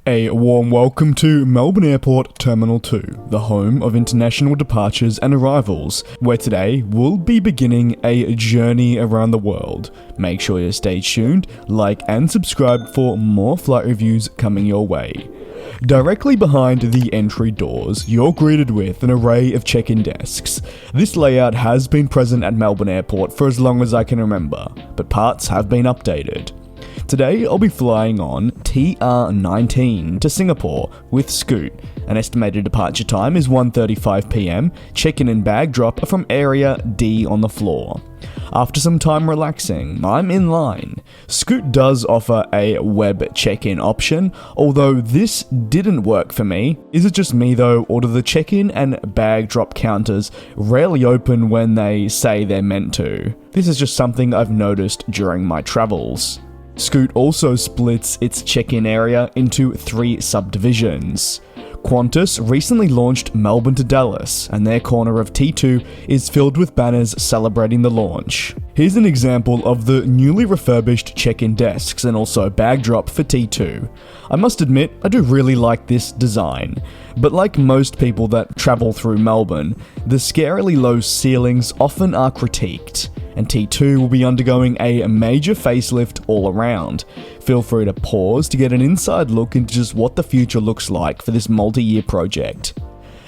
A warm welcome to Melbourne Airport Terminal 2, the home of international departures and arrivals, where today we'll be beginning a journey around the world. Make sure you stay tuned, like and subscribe for more flight reviews coming your way. Directly behind the entry doors, you're greeted with an array of check-in desks. This layout has been present at Melbourne Airport for as long as I can remember, but parts have been updated. Today I'll be flying on TR19 to Singapore with Scoot. An estimated departure time is 1:35 PM, check-in and bag drop are from Area D on the floor. After some time relaxing, I'm in line. Scoot does offer a web check-in option, although this didn't work for me. Is it just me though, or do the check-in and bag drop counters rarely open when they say they're meant to? This is just something I've noticed during my travels. Scoot also splits its check-in area into 3 subdivisions. Qantas recently launched Melbourne to Dallas, and their corner of T2 is filled with banners celebrating the launch. Here's an example of the newly refurbished check-in desks and also bag drop for T2. I must admit, I do really like this design, but like most people that travel through Melbourne, the scarily low ceilings often are critiqued, and T2 will be undergoing a major facelift all around. Feel free to pause to get an inside look into just what the future looks like for this multi-year project.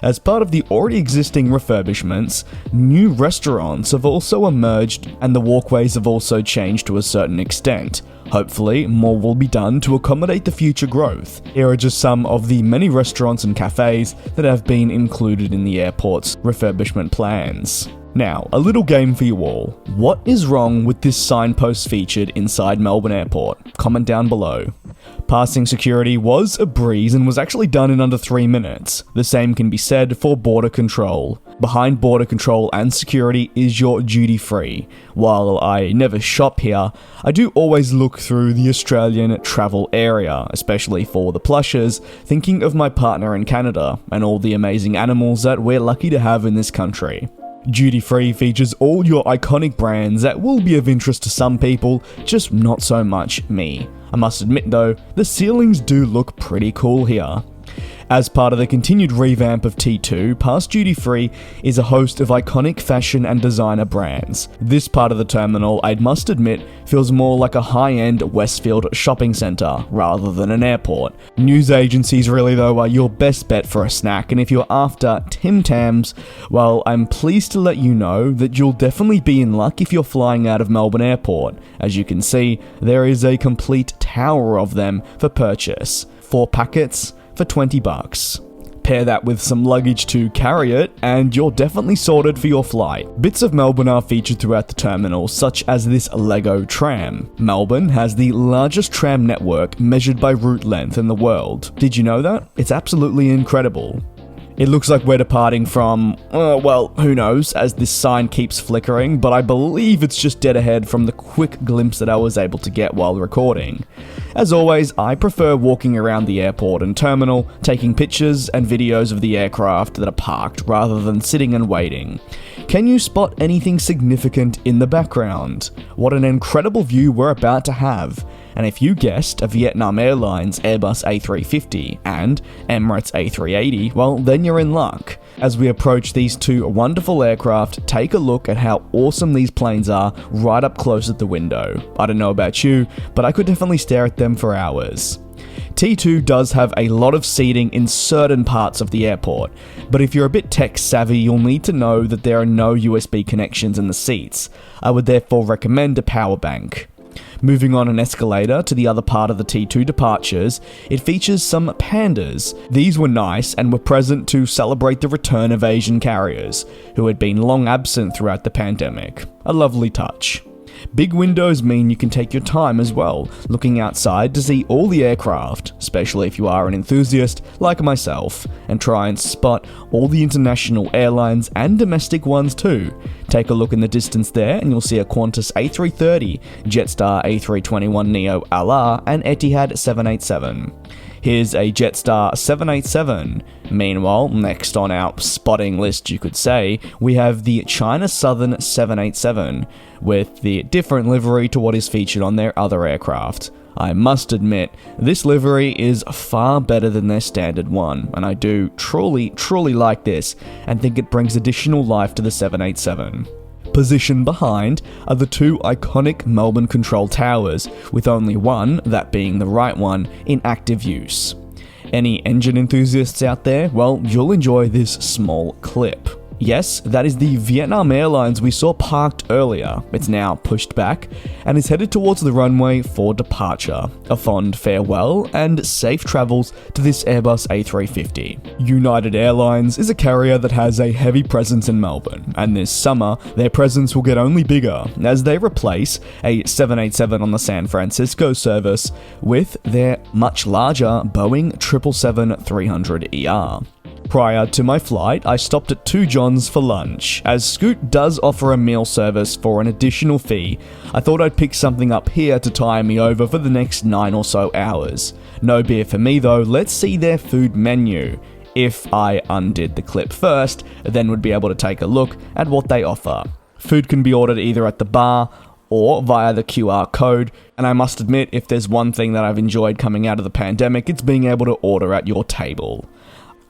As part of the already existing refurbishments, new restaurants have also emerged and the walkways have also changed to a certain extent. Hopefully, more will be done to accommodate the future growth. Here are just some of the many restaurants and cafes that have been included in the airport's refurbishment plans. Now, a little game for you all. What is wrong with this signpost featured inside Melbourne Airport? Comment down below. Passing security was a breeze and was actually done in under 3 minutes. The same can be said for border control. Behind border control and security is your duty free. While I never shop here, I do always look through the Australian travel area, especially for the plushes, thinking of my partner in Canada and all the amazing animals that we're lucky to have in this country. Duty Free features all your iconic brands that will be of interest to some people, just not so much me. I must admit though, the ceilings do look pretty cool here. As part of the continued revamp of T2, past Duty Free is a host of iconic fashion and designer brands. This part of the terminal, I must admit, feels more like a high-end Westfield shopping centre rather than an airport. News agencies really though are your best bet for a snack, and if you're after Tim Tams, well, I'm pleased to let you know that you'll definitely be in luck if you're flying out of Melbourne Airport. As you can see, there is a complete tower of them for purchase. 4 packets for $20. Pair that with some luggage to carry it, and you're definitely sorted for your flight. Bits of Melbourne are featured throughout the terminal, such as this Lego tram. Melbourne has the largest tram network measured by route length in the world. Did you know that? It's absolutely incredible. It looks like we're departing from, well, who knows, as this sign keeps flickering, but I believe it's just dead ahead from the quick glimpse that I was able to get while recording. As always, I prefer walking around the airport and terminal, taking pictures and videos of the aircraft that are parked rather than sitting and waiting. Can you spot anything significant in the background? What an incredible view we're about to have. And if you guessed a Vietnam Airlines Airbus A350 and Emirates A380, well, then you're in luck. As we approach these 2 wonderful aircraft, take a look at how awesome these planes are right up close at the window. I don't know about you, but I could definitely stare at them for hours. T2 does have a lot of seating in certain parts of the airport, but if you're a bit tech savvy, you'll need to know that there are no USB connections in the seats. I would therefore recommend a power bank. Moving on an escalator to the other part of the T2 departures, it features some pandas. These were nice and were present to celebrate the return of Asian carriers, who had been long absent throughout the pandemic. A lovely touch. Big windows mean you can take your time as well, looking outside to see all the aircraft, especially if you are an enthusiast like myself, and try and spot all the international airlines and domestic ones too. Take a look in the distance there and you'll see a Qantas A330, Jetstar A321neo LR, and Etihad 787. Here's a Jetstar 787. Meanwhile, next on our spotting list, you could say, we have the China Southern 787, with the different livery to what is featured on their other aircraft. I must admit, this livery is far better than their standard one, and I do truly like this, and think it brings additional life to the 787. Positioned behind are the two iconic Melbourne control towers, with only one, that being the right one, in active use. Any engine enthusiasts out there? Well, you'll enjoy this small clip. Yes, that is the Vietnam Airlines we saw parked earlier. It's now pushed back and is headed towards the runway for departure. A fond farewell and safe travels to this Airbus A350. United Airlines is a carrier that has a heavy presence in Melbourne, and this summer their presence will get only bigger as they replace a 787 on the San Francisco service with their much larger Boeing 777-300ER. Prior to my flight, I stopped at 2 John's for lunch. As Scoot does offer a meal service for an additional fee, I thought I'd pick something up here to tide me over for the next 9 or so hours. No beer for me though, let's see their food menu. If I undid the clip first, then would be able to take a look at what they offer. Food can be ordered either at the bar or via the QR code, and I must admit, if there's one thing that I've enjoyed coming out of the pandemic, it's being able to order at your table.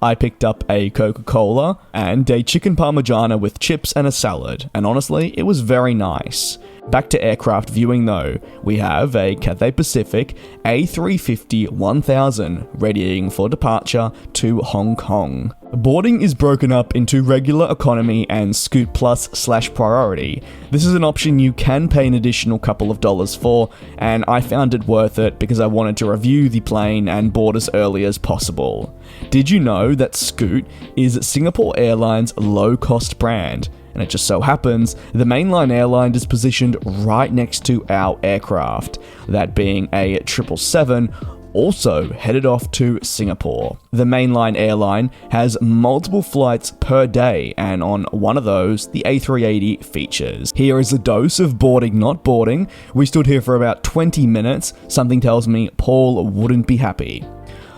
I picked up a Coca-Cola and a chicken parmigiana with chips and a salad, and honestly, it was very nice. Back to aircraft viewing though, we have a Cathay Pacific A350-1000 readying for departure to Hong Kong. Boarding is broken up into regular economy and Scoot Plus/priority. This is an option you can pay an additional couple of dollars for, and I found it worth it because I wanted to review the plane and board as early as possible. Did you know that Scoot is Singapore Airlines' low-cost brand? And it just so happens the mainline airline is positioned right next to our aircraft, that being a 777, also headed off to Singapore. The mainline airline has multiple flights per day, and on one of those, the A380 features. Here is a dose of boarding not boarding. We stood here for about 20 minutes. Something tells me Paul wouldn't be happy.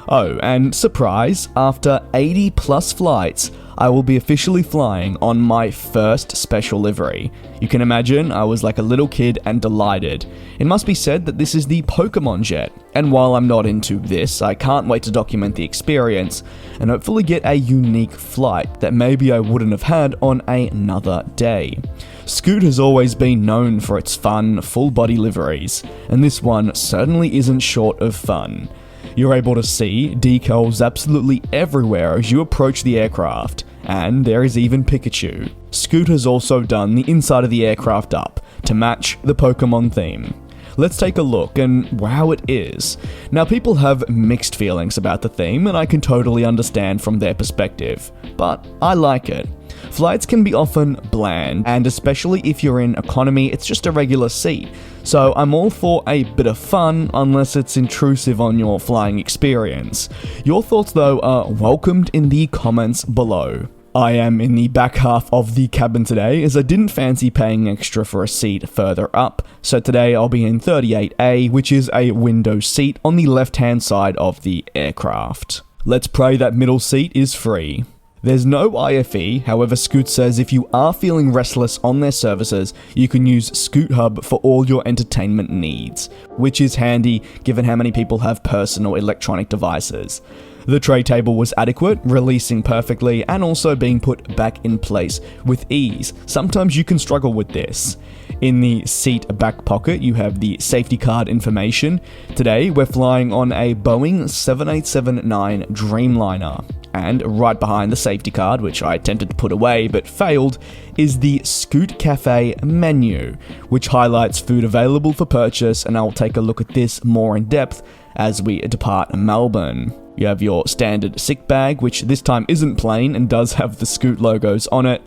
Oh, and surprise, after 80 plus flights, I will be officially flying on my first special livery. You can imagine I was like a little kid and delighted. It must be said that this is the Pokemon jet, and while I'm not into this, I can't wait to document the experience and hopefully get a unique flight that maybe I wouldn't have had on another day. Scoot has always been known for its fun, full-body liveries, and this one certainly isn't short of fun. You're able to see decals absolutely everywhere as you approach the aircraft, and there is even Pikachu. Scoot has also done the inside of the aircraft up to match the Pokemon theme. Let's take a look, and wow, it is. Now, people have mixed feelings about the theme, and I can totally understand from their perspective, but I like it. Flights can be often bland, and especially if you're in economy, it's just a regular seat. So I'm all for a bit of fun, unless it's intrusive on your flying experience. Your thoughts though are welcomed in the comments below. I am in the back half of the cabin today, as I didn't fancy paying extra for a seat further up, so today I'll be in 38A, which is a window seat on the left-hand side of the aircraft. Let's pray that middle seat is free. There's no IFE, however Scoot says if you are feeling restless on their services, you can use Scoot Hub for all your entertainment needs, which is handy given how many people have personal electronic devices. The tray table was adequate, releasing perfectly and also being put back in place with ease. Sometimes you can struggle with this. In the seat back pocket, you have the safety card information. Today, we're flying on a Boeing 787-9 Dreamliner. And right behind the safety card, which I attempted to put away but failed, is the Scoot Cafe menu, which highlights food available for purchase, and I'll take a look at this more in depth as we depart Melbourne. You have your standard sick bag, which this time isn't plain and does have the Scoot logos on it.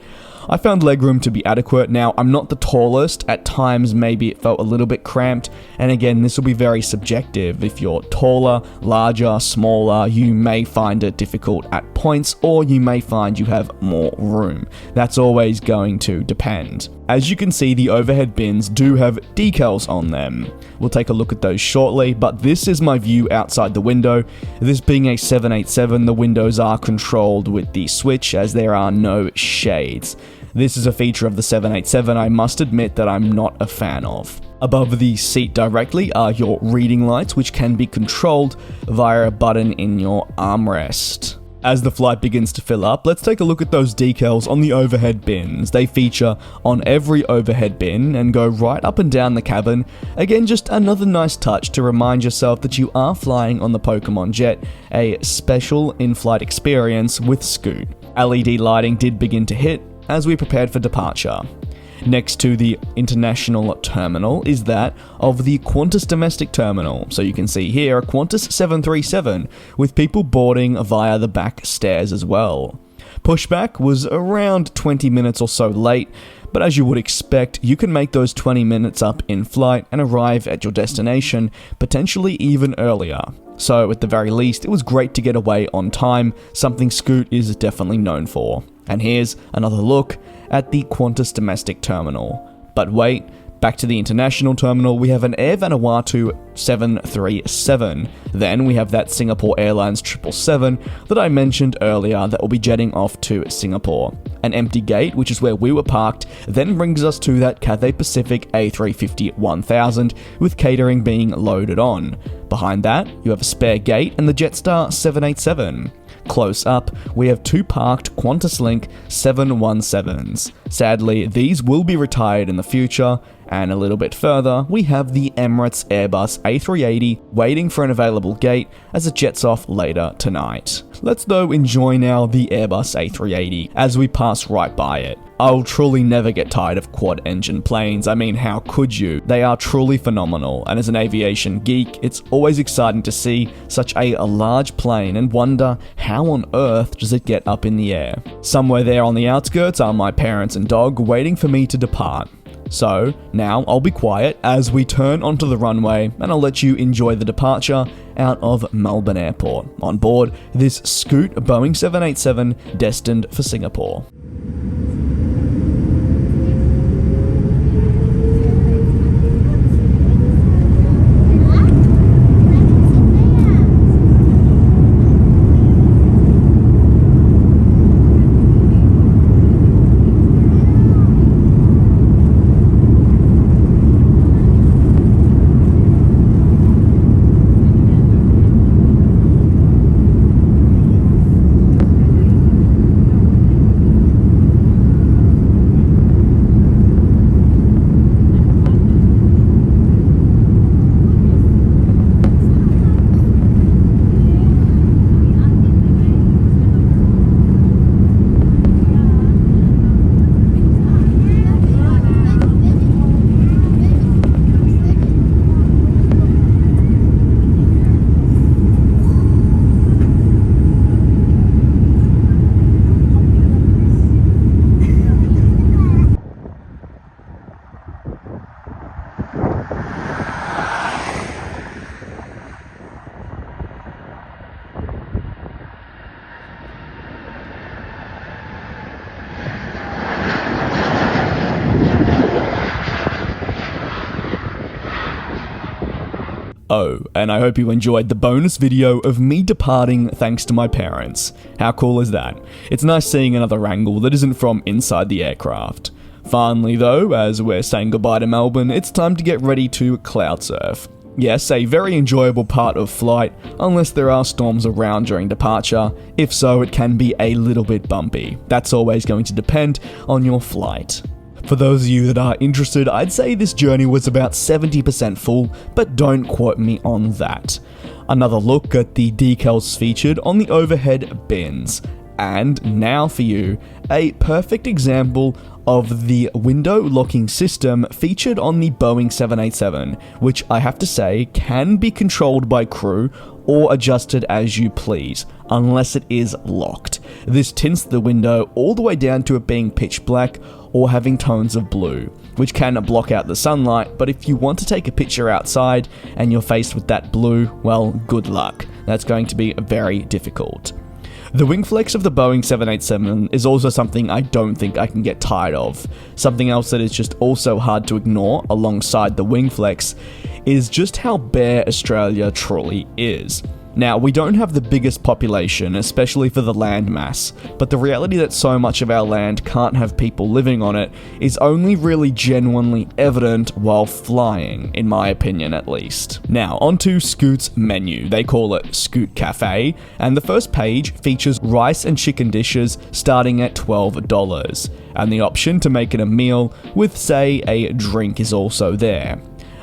I found legroom to be adequate. Now, I'm not the tallest. At times, maybe it felt a little bit cramped. And again, this will be very subjective. If you're taller, larger, smaller, you may find it difficult at points, or you may find you have more room. That's always going to depend. As you can see, the overhead bins do have decals on them. We'll take a look at those shortly, but this is my view outside the window. This being a 787, the windows are controlled with the switch as there are no shades. This is a feature of the 787 I must admit that I'm not a fan of. Above the seat directly are your reading lights, which can be controlled via a button in your armrest. As the flight begins to fill up, let's take a look at those decals on the overhead bins. They feature on every overhead bin and go right up and down the cabin. Again, just another nice touch to remind yourself that you are flying on the Pokemon Jet, a special in-flight experience with Scoot. LED lighting did begin to hit as we prepared for departure. Next to the international terminal is that of the Qantas domestic terminal. So you can see here a Qantas 737 with people boarding via the back stairs as well. Pushback was around 20 minutes or so late, but as you would expect, you can make those 20 minutes up in flight and arrive at your destination potentially even earlier. So at the very least, it was great to get away on time, something Scoot is definitely known for. And here's another look at the Qantas domestic terminal. But wait, back to the international terminal, we have an Air Vanuatu 737. Then we have that Singapore Airlines 777 that I mentioned earlier that will be jetting off to Singapore. An empty gate, which is where we were parked, then brings us to that Cathay Pacific A350-1000 with catering being loaded on. Behind that, you have a spare gate and the Jetstar 787. Close up, we have two parked QantasLink 717s. Sadly, these will be retired in the future, and a little bit further, we have the Emirates Airbus A380 waiting for an available gate as it jets off later tonight. Let's though enjoy now the Airbus A380 as we pass right by it. I'll truly never get tired of quad-engine planes. I mean, how could you? They are truly phenomenal, and as an aviation geek, it's always exciting to see such a large plane and wonder how on earth does it get up in the air. Somewhere there on the outskirts are my parents and dog waiting for me to depart. So now I'll be quiet as we turn onto the runway and I'll let you enjoy the departure out of Melbourne Airport on board this Scoot Boeing 787 destined for Singapore. Oh, and I hope you enjoyed the bonus video of me departing thanks to my parents. How cool is that? It's nice seeing another angle that isn't from inside the aircraft. Finally though, as we're saying goodbye to Melbourne, it's time to get ready to cloud surf. Yes, a very enjoyable part of flight, unless there are storms around during departure. If so, it can be a little bit bumpy. That's always going to depend on your flight. For those of you that are interested, I'd say this journey was about 70% full, but don't quote me on that. Another look at the decals featured on the overhead bins. And now for you, a perfect example of the window locking system featured on the Boeing 787, which I have to say can be controlled by crew or adjusted as you please, unless it is locked. This tints the window all the way down to it being pitch black or having tones of blue, which can block out the sunlight, but if you want to take a picture outside and you're faced with that blue, well, good luck. That's going to be very difficult. The wing flex of the Boeing 787 is also something I don't think I can get tired of. Something else that is just also hard to ignore alongside the wing flex is just how bare Australia truly is. Now, we don't have the biggest population, especially for the land mass, but the reality that so much of our land can't have people living on it is only really genuinely evident while flying, in my opinion at least. Now, onto Scoot's menu. They call it Scoot Cafe, and the first page features rice and chicken dishes starting at $12, and the option to make it a meal with, say, a drink is also there.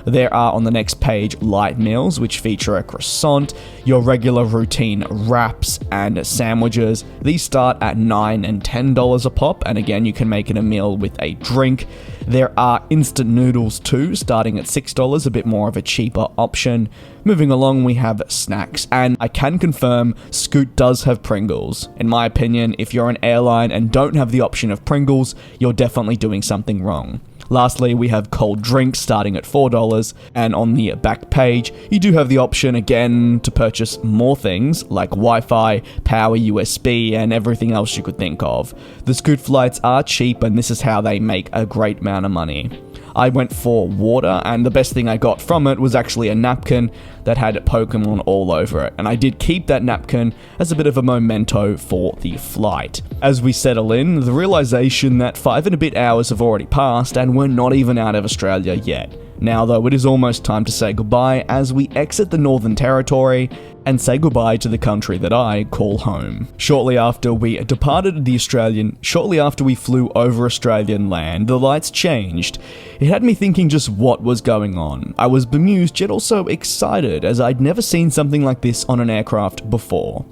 There are on the next page light meals, which feature a croissant, your regular routine wraps and sandwiches. These start at $9 and $10 a pop, and again you can make it a meal with a drink. There are instant noodles too, starting at $6, a bit more of a cheaper option. Moving along, we have snacks, and I can confirm Scoot does have Pringles. In my opinion, if you're an airline and don't have the option of Pringles, you're definitely doing something wrong. Lastly, we have cold drinks starting at $4, and on the back page, you do have the option again to purchase more things like Wi-Fi, power USB, and everything else you could think of. The Scoot flights are cheap, and this is how they make a great amount of money. I went for water, and the best thing I got from it was actually a napkin that had Pokemon all over it, and I did keep that napkin as a bit of a memento for the flight. As we settle in, the realization that 5 and a bit hours have already passed and we're not even out of Australia yet. Now though, it is almost time to say goodbye as we exit the Northern Territory and say goodbye to the country that I call home. Shortly after we flew over Australian land, the lights changed. It had me thinking just what was going on. I was bemused yet also excited as I'd never seen something like this on an aircraft before.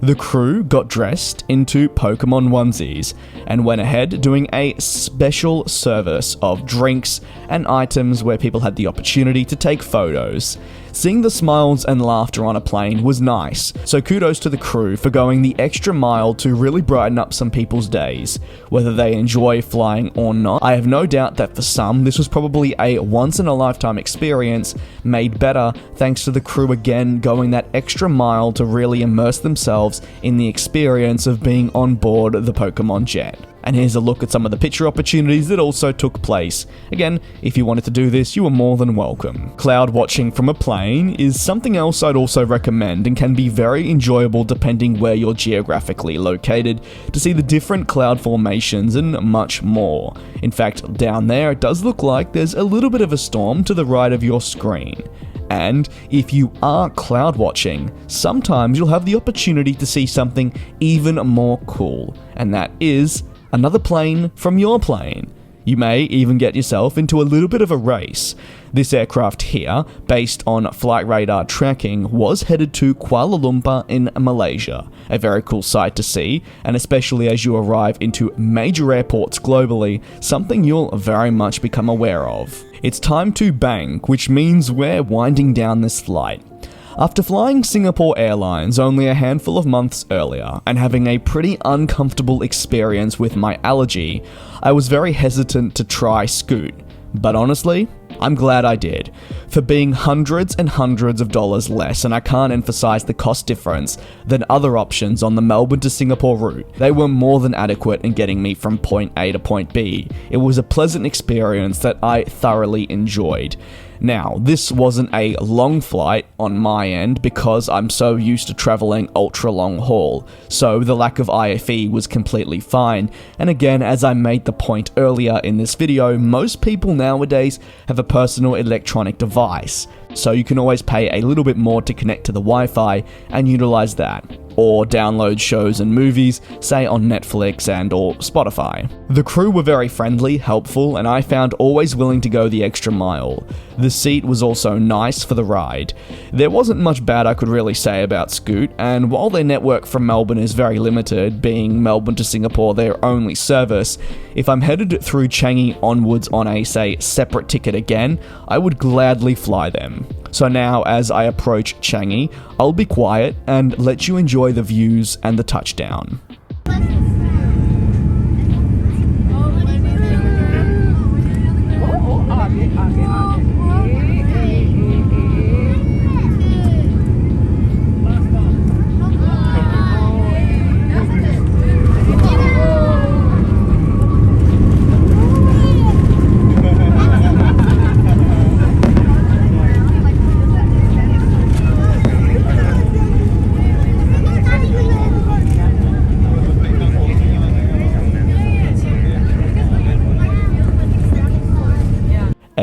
The crew got dressed into Pokemon onesies and went ahead doing a special service of drinks and items where people had the opportunity to take photos. Seeing the smiles and laughter on a plane was nice, so kudos to the crew for going the extra mile to really brighten up some people's days. Whether they enjoy flying or not, I have no doubt that for some, this was probably a once-in-a-lifetime experience made better thanks to the crew again going that extra mile to really immerse themselves in the experience of being on board the Pokemon jet. And here's a look at some of the picture opportunities that also took place. Again, if you wanted to do this, you are more than welcome. Cloud watching from a plane is something else I'd also recommend and can be very enjoyable depending where you're geographically located to see the different cloud formations and much more. In fact, down there it does look like there's a little bit of a storm to the right of your screen. And if you are cloud watching, sometimes you'll have the opportunity to see something even more cool, and that is another plane from your plane. You may even get yourself into a little bit of a race. This aircraft here, based on flight radar tracking, was headed to Kuala Lumpur in Malaysia. A very cool sight to see, and especially as you arrive into major airports globally, something you'll very much become aware of. It's time to bank, which means we're winding down this flight. After flying Singapore Airlines only a handful of months earlier and having a pretty uncomfortable experience with my allergy, I was very hesitant to try Scoot. But honestly, I'm glad I did. For being hundreds and hundreds of dollars less, and I can't emphasize the cost difference, than other options on the Melbourne to Singapore route, they were more than adequate in getting me from point A to point B. It was a pleasant experience that I thoroughly enjoyed. Now, this wasn't a long flight on my end because I'm so used to traveling ultra long haul, so the lack of IFE was completely fine. And again, as I made the point earlier in this video, most people nowadays have a personal electronic device, so you can always pay a little bit more to connect to the Wi-Fi and utilize that, or download shows and movies, say on Netflix and or Spotify. The crew were very friendly, helpful, and I found always willing to go the extra mile. The seat was also nice for the ride. There wasn't much bad I could really say about Scoot, and while their network from Melbourne is very limited, being Melbourne to Singapore their only service, if I'm headed through Changi onwards on a, say, separate ticket again, I would gladly fly them. So now, as I approach Changi, I'll be quiet and let you enjoy the views and the touchdown.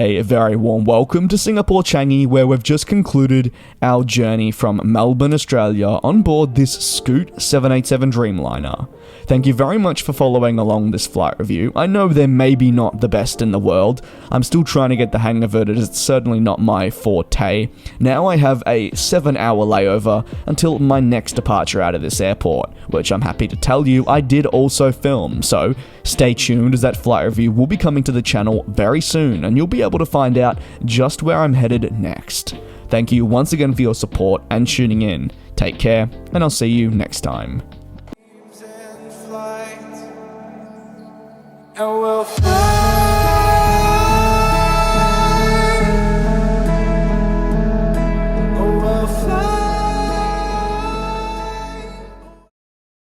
A very warm welcome to Singapore Changi, where we've just concluded our journey from Melbourne, Australia on board this Scoot 787 Dreamliner. Thank you very much for following along this flight review. I know they're maybe not the best in the world. I'm still trying to get the hang of it, as it's certainly not my forte. Now I have a 7-hour layover until my next departure out of this airport, which I'm happy to tell you I did also film, so stay tuned as that flight review will be coming to the channel very soon, and you'll be able to find out just where I'm headed next. Thank you once again for your support and tuning in. Take care, and I'll see you next time. And we'll fly.